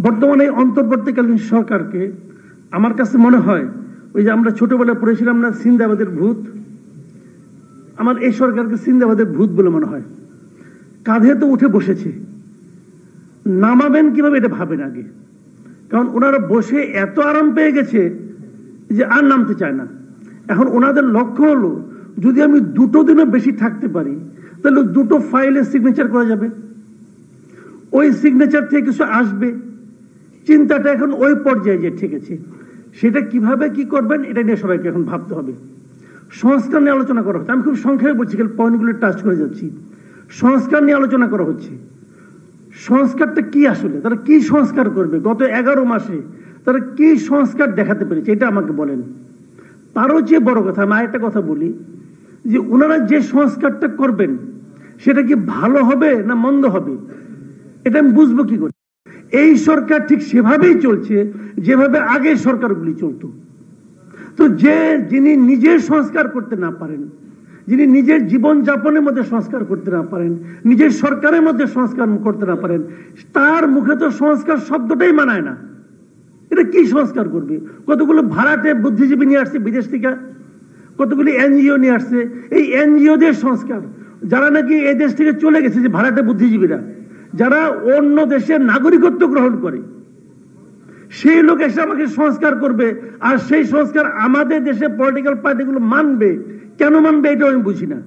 বর্তমানে অন্তর্বর্তীকালীন সরকারকে আমার কাছে মনে হয় ওই যে আমরা ছোটবেলায় পড়েছিলাম না সিন্দাবাদের ভূত, আমার এই সরকারকে সিন্দাবাদের ভূত বলে মনে হয়। কাঁধে তো উঠে বসেছে, নামাবেন কিভাবে এটা ভাবেন আগে, কারণ ওনারা বসে এত আরাম পেয়ে গেছে যে আর নামতে চায় না। এখন ওনাদের লক্ষ্য হলো যদি আমি 2 দিনও বেশি থাকতে পারি তাহলে 2 ফাইলে সিগনেচার করা যাবে, ওই সিগনেচার থেকে কিছু আসবে। চিন্তাটা এখন ওই পর্যায়ে যে ঠিক আছে, সেটা কিভাবে কি করবেন এটা নিয়ে সবাইকে এখন ভাবতে হবে। সংস্কার নিয়ে আলোচনা করা হচ্ছে, আমি খুব সংক্ষেপে বলছি, পয়েন্টগুলো টাচ করে যাচ্ছি। সংস্কার নিয়ে আলোচনা করা হচ্ছে। সংস্কারটা কি আসলে, তারা কি সংস্কার করবে? গত 11 মাসে তারা কি সংস্কার দেখাতে পেরেছে এটা আমাকে বলেন। তারও চেয়ে বড় কথা আমি আরেকটা কথা বলি, যে ওনারা যে সংস্কারটা করবেন সেটা কি ভালো হবে না মন্দ হবে এটা আমি বুঝবো কি করে? এই সরকার ঠিক সেভাবেই চলছে যেভাবে আগে সরকারগুলি চলতো। তো যিনি নিজের সংস্কার করতে না পারেন, যিনি নিজের জীবন যাপনের মধ্যে সংস্কার করতে না পারেন, নিজের সরকারের মধ্যে সংস্কার করতে না পারেন, তার মুখে তো সংস্কার শব্দটাই মানায় না। এটা কি সংস্কার করবে? কতগুলো ভাড়াটে বুদ্ধিজীবী নিয়ে আসছে বিদেশ থেকে, কতগুলি এনজিও নিয়ে আসছে। এই এনজিওদের সংস্কার, যারা নাকি এই দেশ থেকে চলে গেছে, যে ভাড়াটে বুদ্ধিজীবীরা যারা অন্য দেশের নাগরিকত্ব গ্রহণ করে, সেই লোক এসে আমাকে সংস্কার করবে, আর সেই সংস্কার আমাদের দেশে পলিটিক্যাল পার্টিগুলো মানবে। কেন মানবে এটা আমি বুঝি না।